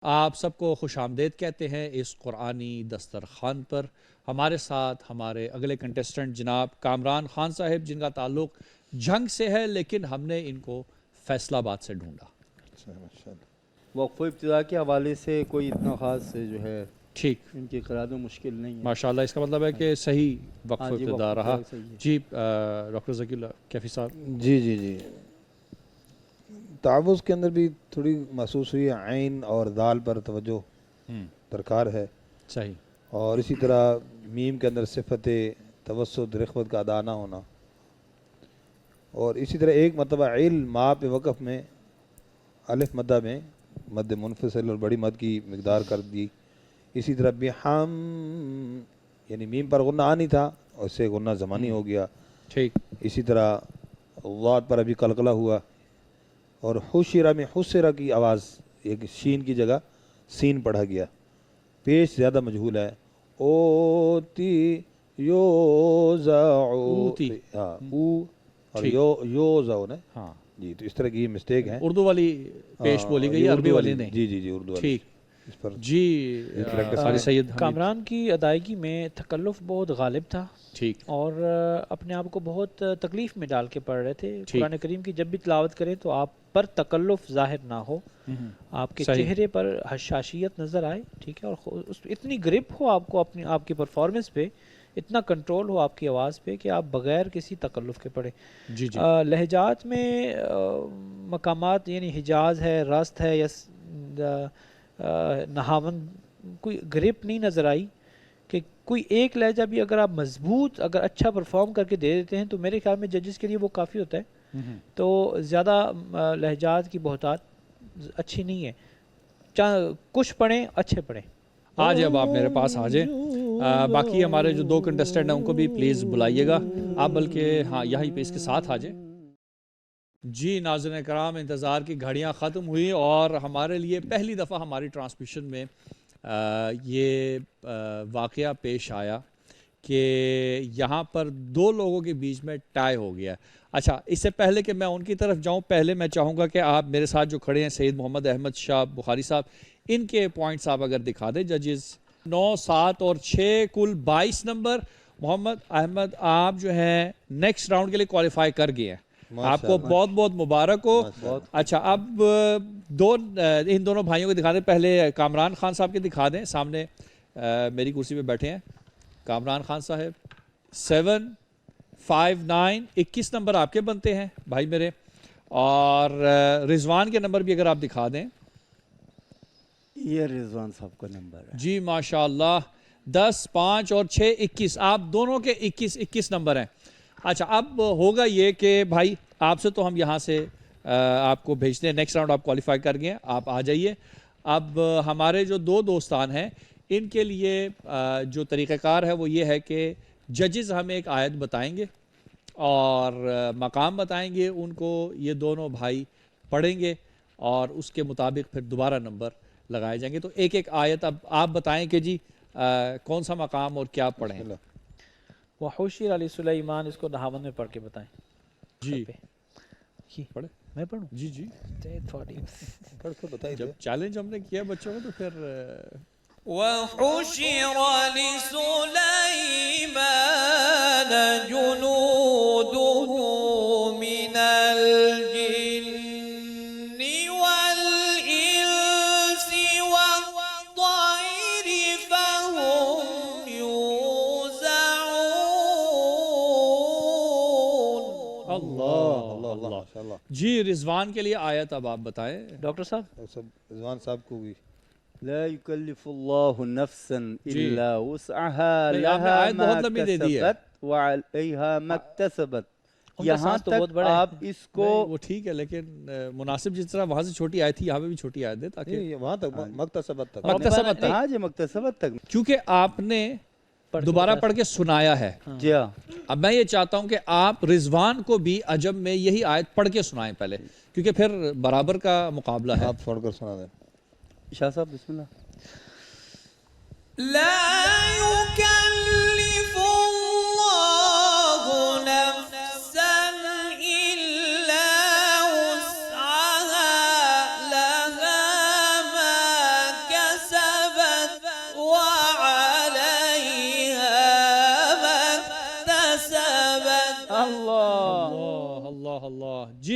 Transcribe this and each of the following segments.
آپ سب کو خوش آمدید کہتے ہیں اس قرآنی دسترخوان پر۔ ہمارے ساتھ ہمارے اگلے کنٹیسٹنٹ جناب کامران خان صاحب، جن کا تعلق جنگ سے ہے، لیکن ہم نے ان کو فیصل آباد سے ڈھونڈا۔ وقف ابتدا کے حوالے سے کوئی اتنا خاص جو ہے ٹھیک، ان کی قراءت مشکل نہیں ہے ماشاءاللہ، اس کا مطلب ہے کہ صحیح وقف جی، ابتدا وقف رہا۔ ابتدا صحیح ہے۔ جی ڈاکٹر ذکی اللہ کیفی صاحب۔ جی تعوض کے اندر بھی تھوڑی محسوس ہوئی، عین اور دال پر توجہ درکار ہے، صحیح، اور اسی طرح میم کے اندر صفت توسط رخوت کا ادا نہ ہونا، اور اسی طرح ایک مرتبہ علم ما پہ وقف میں الف مدہ میں مد منفصل اور بڑی مد کی مقدار کر دی۔ اسی طرح بحم، یعنی میم پر غنہ آنی تھا اور اس سے غنہ زمانی ہو گیا۔ ٹھیک، اسی طرح ضاد پر ابھی قلقلہ ہوا، اور حشرہ میں حسرہ کی آواز ایک شین کی جگہ سین پڑھا گیا۔ پیش زیادہ مجہول ہے، اوتی یوزعو، اوتی، او اور ٹھیک، یوزعو نا، ہاں جی، تو اس طرح کی مسٹیک ہے۔ اردو والی پیش بولی گئی، عربی والی نہیں۔ جی اردو والی، ٹھیک، اس پر جی قاری سید حمید۔ کامران کی ادائیگی میں تکلف بہت غالب تھا، ٹھیک، اور اپنے آپ کو بہت تکلیف میں ڈال کے پڑھ رہے تھے۔ ٹھیک، قرآن کریم کی جب بھی تلاوت کریں تو آپ پر تکلف ظاہر نہ ہو، آپ کے صحیح، چہرے پر حشاشیت نظر آئے، ٹھیک ہے، اور اتنی گرپ ہو آپ کو اپنی آپ کی پرفارمنس پہ، اتنا کنٹرول ہو آپ کی آواز پہ کہ آپ بغیر کسی تکلف کے پڑھیں۔ جی جی، لہجات میں مقامات یعنی حجاز ہے، رست ہے، یا نہاون، کوئی گرپ نہیں نظر آئی کہ کوئی ایک لہجہ بھی اگر آپ مضبوط، اگر اچھا پرفارم کر کے دے دیتے ہیں تو میرے خیال میں ججز کے لیے وہ کافی ہوتا ہے۔ تو زیادہ لہجات کی بہتات اچھی نہیں ہے، کچھ پڑھیں، اچھے پڑھیں۔ آ جائے اب آپ میرے پاس آ جائیں۔ باقی ہمارے جو دو کنٹیسٹنٹ ہیں ان کو بھی پلیز بلائیے گا آپ، بلکہ ہاں یہیں پہ اس کے ساتھ آ جائیں۔ جی ناظرین کرام، انتظار کی گھڑیاں ختم ہوئی اور ہمارے لیے پہلی دفعہ ہماری ٹرانسمیشن میں یہ واقعہ پیش آیا کہ یہاں پر دو لوگوں کے بیچ میں ٹائی ہو گیا۔ اچھا، اس سے پہلے کہ میں ان کی طرف جاؤں، پہلے میں چاہوں گا کہ آپ میرے ساتھ جو کھڑے ہیں سید محمد احمد شاہ بخاری صاحب، ان کے پوائنٹس آپ اگر دکھا دیں۔ ججز 9، 7 اور 6 کل 22 نمبر۔ محمد احمد آپ جو ہیں نیکسٹ راؤنڈ کے لیے کوالیفائی کر گئے ہیں، آپ کو بہت بہت مبارک ہو۔ اچھا، اب ان دونوں بھائیوں کو دکھا دیں۔ پہلے کامران خان صاحب کے دکھا دیں، سامنے میری کرسی پہ بیٹھے ہیں کامران خان صاحب۔ 7، 5، 9، 21 نمبر آپ کے بنتے ہیں بھائی میرے، اور رضوان کے نمبر بھی اگر آپ دکھا دیں۔ یہ رضوان صاحب کا نمبر ہے جی ماشاءاللہ، 10، 5 اور 6، 21، آپ دونوں کے 21 نمبر ہیں۔ اچھا، اب ہوگا یہ کہ بھائی آپ سے تو ہم یہاں سے آپ کو بھیجتے ہیں، نیکسٹ راؤنڈ آپ کوالیفائی کر گئے ہیں، آپ آ جائیے۔ اب ہمارے جو دو دوستان ہیں ان کے لیے جو طریقہ کار ہے وہ یہ ہے کہ ججز ہمیں ایک آیت بتائیں گے اور مقام بتائیں گے، ان کو یہ دونوں بھائی پڑھیں گے اور اس کے مطابق پھر دوبارہ نمبر لگائے جائیں گے۔ تو ایک ایک آیت اب آپ بتائیں کہ جی کون سا مقام اور کیا پڑھیں۔ وحشر علی سلیمان، اس کو نہاون میں پڑھ کے بتائیں۔ جی پڑھے، میں پڑھوں؟ جی جی، بتائیے، جب چیلنج ہم نے کیا بچوں کو تو پھر وحشر لسليمان جنوده من الجن والإنس والطير فهم يوزعون۔ اللہ ماشاءاللہ۔ جی رضوان کے لیے آیت اب آپ بتائیں ڈاکٹر صاحب۔ رضوان صاحب کو بھی لا يكلف الله نفسا جی، الا وسعها نہیں، آپ نے لها آیت ما بہت لمبی دے دی ہے۔ كسبت وعليها ما اكتسبت۔ ان کا یہاں سانس تو بہت تک بڑا ہے۔ آپ اس کو نہیں، وہ ٹھیک ہے، لیکن مناسب جس طرح وہاں سے چھوٹی آیت تھی یہاں پہ بھی چھوٹی آیت دے تاکہ وہاں تک مکتسبت تک، مکتسبت تک، ہاں جی مکتسبت تک۔ کیونکہ آپ نے دوبارہ پڑھ کے سنایا ہے۔ جی ہاں، اب میں یہ چاہتا ہوں کہ آپ رضوان کو بھی عجب میں یہی آیت پڑھ کے سنائیں پہلے، کیونکہ پھر برابر کا مقابلہ ہے۔ آپ چھوڑ کر سنا دیں۔ شاہ صاحب بسم اللہ۔ لا يكلف الله نفسا إلا وسعها لها ما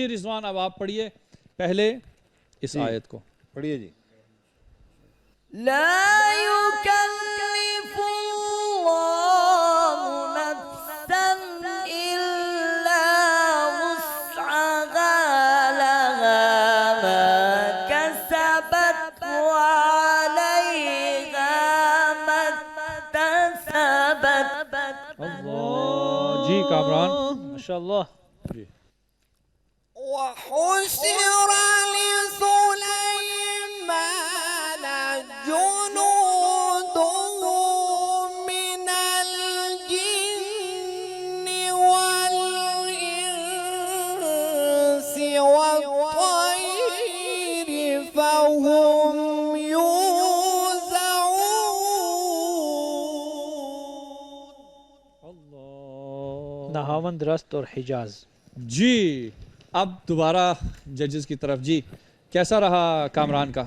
جی رضوان اب آپ پڑھیے پہلے اس آیت کو. پڑھیے جی. لا يكلف الله نفسا إلا وسعها لها ما كسبت وعليها ما اكتسبت. اللہ جی کامران. ماشاء اللہ. جی وحشر لسليمان جنوده من الجن والإنس والطير فهم يوزعون. نہاوند رست اور حجاز. جی اب دوبارہ ججز کی طرف. جی کیسا رہا کامران کا؟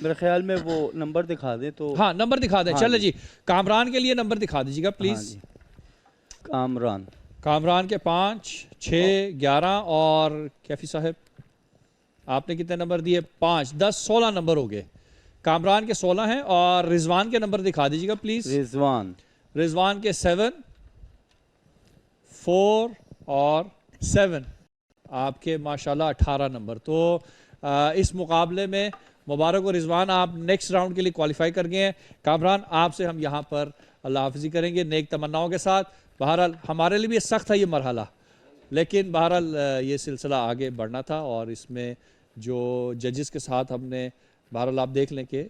میرے خیال میں وہ نمبر دکھا دیں تو. ہاں نمبر دکھا دیں. چلے جی کامران کے لیے نمبر دکھا دیجیے گا پلیز. ہاں جی. کامران کامران کے 5 6 11 اور کیفی صاحب آپ نے کتنے نمبر دیے؟ 5 10 16 نمبر ہو گئے. کامران کے 16 ہیں اور رضوان کے نمبر دکھا دیجیے گا پلیز. رضوان کے 7 4 اور 7 آپ کے ماشاءاللہ 18 نمبر. تو اس مقابلے میں مبارک و رضوان آپ نیکسٹ راؤنڈ کے لیے کوالیفائی کر گئے ہیں. کامران آپ سے ہم یہاں پر اللہ حافظی کریں گے نیک تمناؤں کے ساتھ. بہرحال ہمارے لیے بھی سخت تھا یہ مرحلہ لیکن بہرحال یہ سلسلہ آگے بڑھنا تھا اور اس میں جو ججز کے ساتھ ہم نے بہرحال آپ دیکھ لیں کہ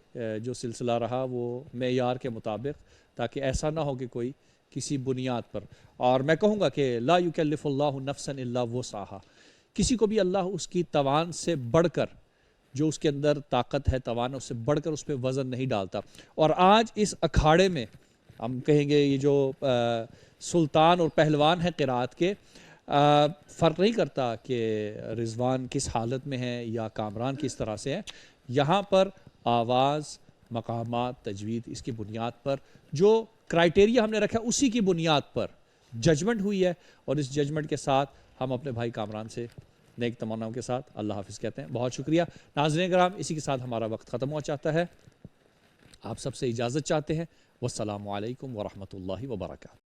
جو سلسلہ رہا وہ معیار کے مطابق تاکہ ایسا نہ ہو کہ کوئی کسی بنیاد پر. اور میں کہوں گا کہ لا یکلف اللہ نفسا الا وسعها. کسی کو بھی اللہ اس کی توان سے بڑھ کر جو اس کے اندر طاقت ہے توان اس سے بڑھ کر اس پہ وزن نہیں ڈالتا. اور آج اس اکھاڑے میں ہم کہیں گے یہ جو سلطان اور پہلوان ہیں قرات کے فرق نہیں کرتا کہ رضوان کس حالت میں ہے یا کامران کس طرح سے ہے. یہاں پر آواز مقامات تجوید اس کی بنیاد پر جو کرائٹیریا ہم نے رکھا اسی کی بنیاد پر ججمنٹ ہوئی ہے اور اس ججمنٹ کے ساتھ ہم اپنے بھائی کامران سے نیک تمناؤں کے ساتھ اللہ حافظ کہتے ہیں. بہت شکریہ ناظرین کرام. اسی کے ساتھ ہمارا وقت ختم ہوا چاہتا ہے. آپ سب سے اجازت چاہتے ہیں. والسلام علیکم ورحمۃ اللہ وبرکاتہ.